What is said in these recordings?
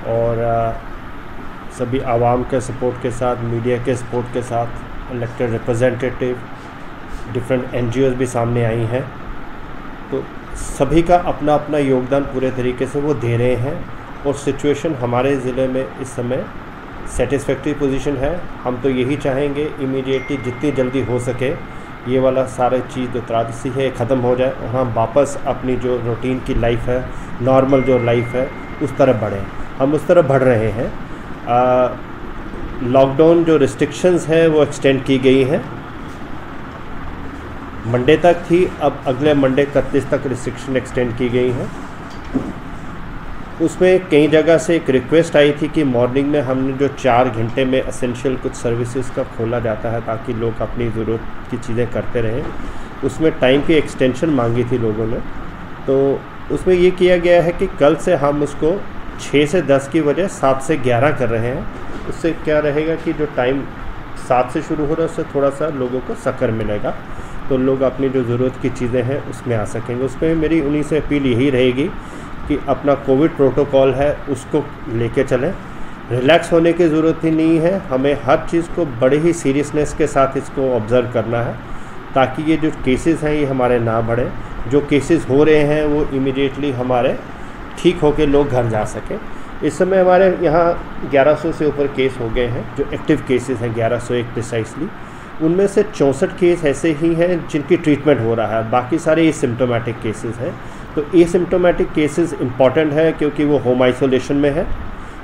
और सभी आवाम के सपोर्ट के साथ, मीडिया के सपोर्ट के साथ, इलेक्टेड रिप्रेजेंटेटिव, डिफरेंट NGOs भी सामने आई हैं। तो सभी का अपना अपना योगदान पूरे तरीके से वो दे रहे हैं और सिचुएशन हमारे ज़िले में इस समय सेटिस्फैक्ट्री पोजीशन है। हम तो यही चाहेंगे इमीडिएटली जितनी जल्दी हो सके ये वाला सारा चीज़ जो त्रासदी है ख़त्म हो जाए और हम वापस अपनी जो रूटीन की लाइफ है, नॉर्मल जो लाइफ है, उस तरफ बढ़ें। हम उस तरफ बढ़ रहे हैं। लॉकडाउन जो रिस्ट्रिक्शंस हैं वो एक्सटेंड की गई हैं, मंडे तक थी, अब अगले मंडे 31 तक रिस्ट्रिक्शन एक्सटेंड की गई हैं। उसमें कई जगह से एक रिक्वेस्ट आई थी कि मॉर्निंग में हमने जो 4 घंटे में एसेंशियल कुछ सर्विसेज का खोला जाता है ताकि लोग अपनी ज़रूरत की चीज़ें करते रहें, उसमें टाइम की एक्सटेंशन मांगी थी लोगों ने। तो उसमें ये किया गया है कि कल से हम उसको 6 से 10 की वजह 7 से 11 कर रहे हैं। उससे क्या रहेगा कि जो टाइम 7 से शुरू हो रहा है उससे थोड़ा सा लोगों को सक्कर मिलेगा, तो लोग अपनी जो ज़रूरत की चीज़ें हैं उसमें आ सकेंगे। उसमें मेरी उन्हीं से अपील यही रहेगी कि अपना कोविड प्रोटोकॉल है उसको लेके चलें। रिलैक्स होने की ज़रूरत ही नहीं है, हमें हर चीज़ को बड़े ही सीरियसनेस के साथ इसको ऑब्ज़र्व करना है ताकि ये जो केसेस हैं ये हमारे ना बढ़े। जो केसेस हो रहे हैं वो इमीडिएटली हमारे ठीक होकर लोग घर जा सकें। इस समय हमारे यहाँ 1100 से ऊपर केस हो गए हैं, जो एक्टिव केसेस हैं 1101 प्रिसाइसली। उनमें से 64 केस ऐसे ही हैं जिनकी ट्रीटमेंट हो रहा है, बाकी सारे एसिम्प्टोमेटिक केसेस हैं। तो एसिम्प्टोमेटिक केसेस इंपॉर्टेंट है क्योंकि वो होम आइसोलेशन में है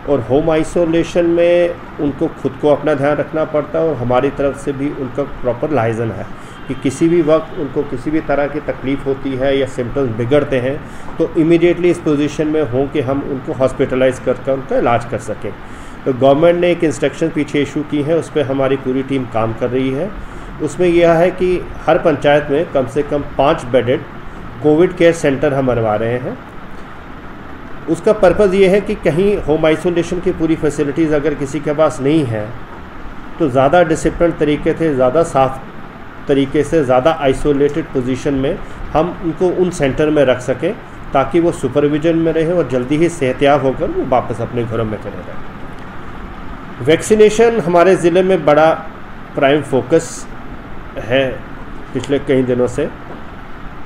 और होम आइसोलेशन में उनको खुद को अपना ध्यान रखना पड़ता है और हमारी तरफ से भी उनका प्रॉपर लाइजन है कि किसी भी वक्त उनको किसी भी तरह की तकलीफ़ होती है या सिम्टम्स बिगड़ते हैं तो इमीडिएटली इस पोजीशन में हों कि हम उनको हॉस्पिटलाइज करके उनका इलाज कर सकें। तो गवर्नमेंट ने एक इंस्ट्रक्शन पीछे इशू की है, उस पर हमारी पूरी टीम काम कर रही है। उसमें यह है कि हर पंचायत में कम से कम 5 बेडेड कोविड केयर सेंटर हम बनवा रहे हैं। उसका पर्पज़ ये है कि कहीं होम आइसोलेशन की पूरी फैसिलिटीज़ अगर किसी के पास नहीं है तो ज़्यादा डिसिप्लिन तरीके से, ज़्यादा साफ तरीके से, ज़्यादा आइसोलेटेड पोजीशन में हम उनको उन सेंटर में रख सकें ताकि वो सुपरविजन में रहे और जल्दी ही सेहतयाब होकर वो वापस अपने घरों में चले जाएँ। वैक्सीनेशन हमारे ज़िले में बड़ा प्राइम फोकस है। पिछले कई दिनों से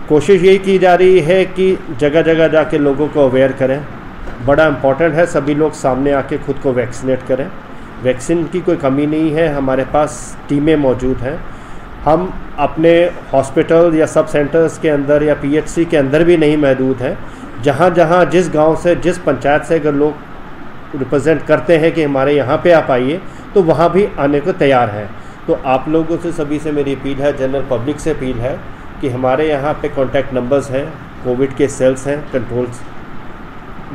कोशिश यही की जा रही है कि जगह जगह जाके लोगों को अवेयर करें। बड़ा इम्पॉर्टेंट है सभी लोग सामने आके खुद को वैक्सीनेट करें। वैक्सीन की कोई कमी नहीं है, हमारे पास टीमें मौजूद हैं। हम अपने हॉस्पिटल या सब सेंटर्स के अंदर या PHC के अंदर भी नहीं महदूद हैं। जहाँ जहाँ जिस गांव से, जिस पंचायत से अगर लोग रिप्रेजेंट करते हैं कि हमारे यहाँ पे आप आइए तो वहाँ भी आने को तैयार हैं। तो आप लोगों से, सभी से मेरी अपील है, जनरल पब्लिक से अपील है कि हमारे यहाँ पे कॉन्टैक्ट नंबर्स हैं, कोविड के सेल्स हैं, कंट्रोल्स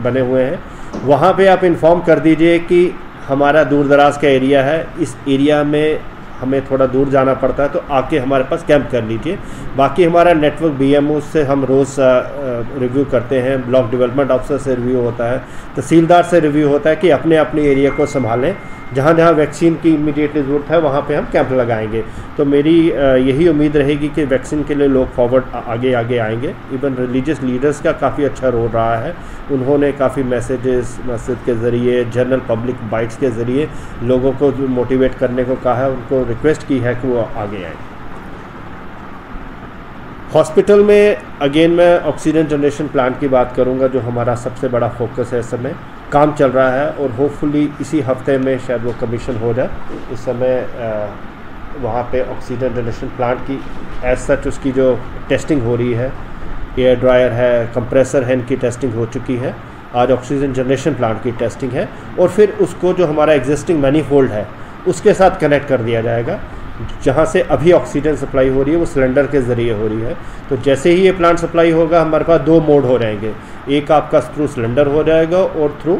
बने हुए हैं, वहाँ पे आप इन्फॉर्म कर दीजिए कि हमारा दूर दराज का एरिया है, इस एरिया में हमें थोड़ा दूर जाना पड़ता है, तो आके हमारे पास कैंप कर लीजिए। बाकी हमारा नेटवर्क BMO से हम रोज़ रिव्यू करते हैं, ब्लॉक डेवलपमेंट ऑफिसर से रिव्यू होता है, तहसीलदार से रिव्यू होता है कि अपने अपने एरिया को संभालें। जहाँ जहाँ वैक्सीन की इमीडिएटली ज़रूरत है वहाँ पे हम कैंप लगाएंगे। तो मेरी यही उम्मीद रहेगी कि वैक्सीन के लिए लोग फॉरवर्ड आगे आगे आएंगे। इवन रिलीजियस लीडर्स का काफ़ी अच्छा रोल रहा है, उन्होंने काफ़ी मैसेजेस मस्जिद के ज़रिए, जनरल पब्लिक बाइट्स के ज़रिए लोगों को जो मोटिवेट करने को कहा है, उनको रिक्वेस्ट की है कि वो आगे आएँ। हॉस्पिटल में अगेन मैं ऑक्सीजन जनरेशन प्लांट की बात करूंगा, जो हमारा सबसे बड़ा फोकस है। इस समय काम चल रहा है और होपफुली इसी हफ्ते में शायद वो कमीशन हो जाए। इस समय वहाँ पे ऑक्सीजन जनरेशन प्लांट की एज सच उसकी जो टेस्टिंग हो रही है, एयर ड्रायर है, कंप्रेसर है, इनकी टेस्टिंग हो चुकी है। आज ऑक्सीजन जनरेशन प्लांट की टेस्टिंग है और फिर उसको जो हमारा एग्जिस्टिंग मैनीफोल्ड है उसके साथ कनेक्ट कर दिया जाएगा। जहाँ से अभी ऑक्सीजन सप्लाई हो रही है वो सिलेंडर के ज़रिए हो रही है। तो जैसे ही ये प्लांट सप्लाई होगा हमारे पास 2 मोड हो जाएंगे, एक आपका थ्रू सिलेंडर हो जाएगा और थ्रू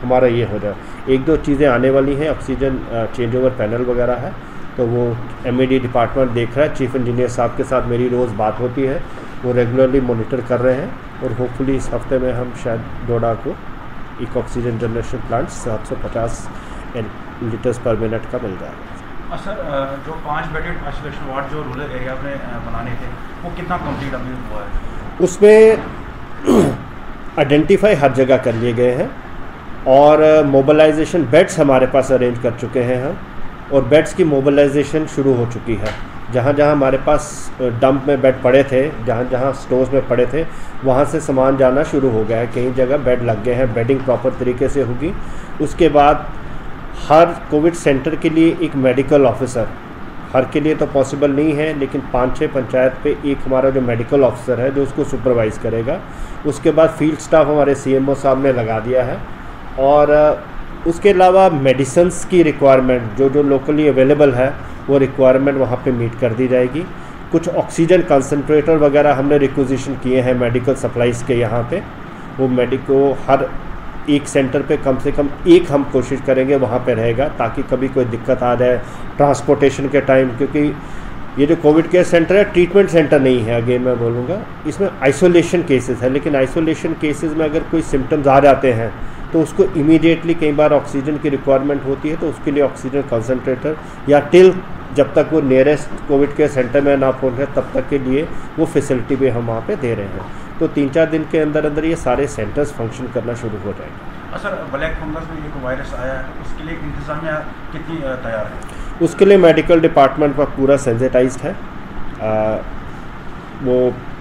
हमारा ये हो जाएगा। 1-2 चीज़ें आने वाली हैं, ऑक्सीजन चेंज ओवर पैनल वगैरह है, तो वो MED डिपार्टमेंट देख रहा है। चीफ इंजीनियर साहब के साथ मेरी रोज़ बात होती है, वो रेगुलरली मॉनिटर कर रहे हैं और होपफुली इस हफ्ते में हम शायद डोडा को एक ऑक्सीजन जनरेशन प्लांट 750 लीटर्स पर मिनट का मिल जाएगा। सर, जो 5 बेडेड आइसोलेशन वार्ड जो रूरल एरिया में बनाने थे वो कितना कंप्लीट अभी हुआ है? उसमें आइडेंटिफाई हर जगह कर लिए गए हैं और मोबिलाइजेशन बेड्स हमारे पास अरेंज कर चुके हैं हम, और बेड्स की मोबिलाइजेशन शुरू हो चुकी है। जहाँ जहाँ हमारे पास डंप में बेड पड़े थे, जहाँ जहाँ स्टोर्स में पड़े थे, वहाँ से सामान जाना शुरू हो गया है। कई जगह बेड लग गए हैं, बेडिंग प्रॉपर तरीके से होगी। उसके बाद हर कोविड सेंटर के लिए एक मेडिकल ऑफिसर, हर के लिए तो पॉसिबल नहीं है, लेकिन 5-6 पंचायत पे एक हमारा जो मेडिकल ऑफिसर है जो उसको सुपरवाइज़ करेगा। उसके बाद फील्ड स्टाफ हमारे CMO साहब ने लगा दिया है, और उसके अलावा मेडिसिन्स की रिक्वायरमेंट जो लोकली अवेलेबल है वो रिक्वायरमेंट वहाँ पे मीट कर दी जाएगी। कुछ ऑक्सीजन कंसनट्रेटर वगैरह हमने रिक्विजिशन किए हैं मेडिकल सप्लाइज़ के यहाँ पे, वो हर एक सेंटर पे कम से कम एक हम कोशिश करेंगे वहाँ पे रहेगा, ताकि कभी कोई दिक्कत आ जाए ट्रांसपोर्टेशन के टाइम। क्योंकि ये जो कोविड केयर सेंटर है ट्रीटमेंट सेंटर नहीं है, अगेन मैं बोलूँगा, इसमें आइसोलेशन केसेस है। लेकिन आइसोलेशन केसेस में अगर कोई सिम्टम्स आ जाते हैं तो उसको इमीडिएटली कई बार ऑक्सीजन की रिक्वायरमेंट होती है, तो उसके लिए ऑक्सीजन कंसनट्रेटर या जब तक वो नियरेस्ट कोविड केयर सेंटर में ना पहुँचे तब तक के लिए वो फैसिलिटी भी हम वहाँ पे दे रहे हैं। तो 3-4 दिन के अंदर अंदर ये सारे सेंटर्स फंक्शन करना शुरू हो जाएंगे। सर, ब्लैक फंगस में एक वायरस आया है, उसके लिए इंतजामिया कितनी तैयार है? उसके लिए मेडिकल डिपार्टमेंट पर पूरा सेंसिटाइज्ड है। वो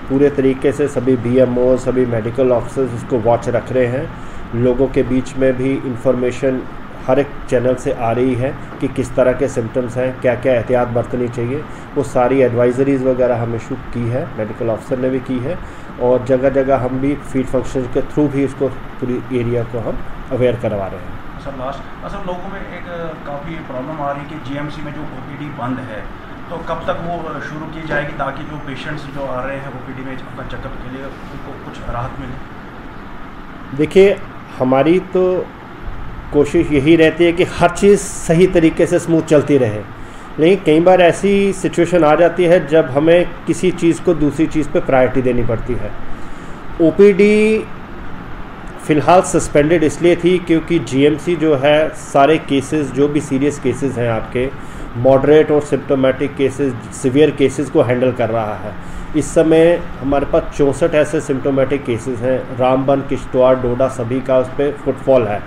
पूरे तरीके से सभी BMO, सभी मेडिकल ऑफिसर्स उसको वॉच रख रहे हैं। लोगों के बीच में भी इंफॉर्मेशन हर एक चैनल से आ रही है कि किस तरह के सिम्टम्स हैं, क्या क्या एहतियात बरतनी चाहिए। वो सारी एडवाइजरीज़ वगैरह हम इशू की है, मेडिकल ऑफिसर ने भी की है, और जगह जगह हम भी फील्ड फंक्शन के थ्रू भी उसको पूरी एरिया को हम अवेयर करवा रहे हैं। सर लास्ट लोगों में एक काफ़ी प्रॉब्लम आ रही है कि GMC में जो OPD बंद है, तो कब तक वो शुरू की जाएगी ताकि जो पेशेंट्स जो आ रहे हैं OPD में अपना चेकअप के लिए उनको कुछ राहत मिले? देखिए, हमारी तो कोशिश यही रहती है कि हर चीज़ सही तरीके से स्मूथ चलती रहे, लेकिन कई बार ऐसी सिचुएशन आ जाती है जब हमें किसी चीज़ को दूसरी चीज़ पे प्रायोरिटी देनी पड़ती है। OPD फ़िलहाल सस्पेंडेड इसलिए थी क्योंकि GMC जो है सारे केसेस, जो भी सीरियस केसेस हैं आपके, मॉडरेट और सिम्टोमेटिक केसेस, सीवियर केसेस को हैंडल कर रहा है। इस समय हमारे पास 64 ऐसे सिम्टोमेटिक केसेस हैं। रामबन, किश्तवाड़, डोडा सभी का उस पर फुटफॉल है।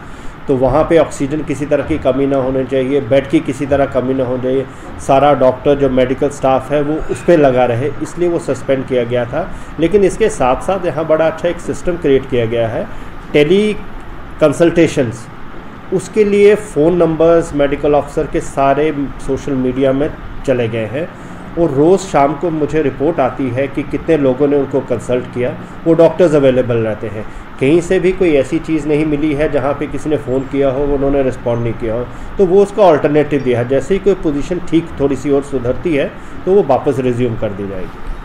तो वहाँ पे ऑक्सीजन किसी तरह की कमी ना होनी चाहिए, बेड की किसी तरह कमी ना होनी चाहिए। सारा डॉक्टर जो मेडिकल स्टाफ है वो उस पर लगा रहे, इसलिए वो सस्पेंड किया गया था। लेकिन इसके साथ साथ यहाँ बड़ा अच्छा एक सिस्टम क्रिएट किया गया है, टेली कंसल्टेशंस। उसके लिए फ़ोन नंबर्स मेडिकल ऑफिसर के सारे सोशल मीडिया में चले गए हैं, और रोज़ शाम को मुझे रिपोर्ट आती है कि कितने लोगों ने उनको कंसल्ट किया। वो डॉक्टर्स अवेलेबल रहते हैं। कहीं से भी कोई ऐसी चीज़ नहीं मिली है जहाँ पे किसी ने फ़ोन किया हो उन्होंने रिस्पॉन्ड नहीं किया हो, तो वो उसका अल्टरनेटिव दिया है। जैसे ही कोई पोजीशन ठीक थोड़ी सी और सुधरती है तो वो वापस रिज्यूम कर दी जाएगी।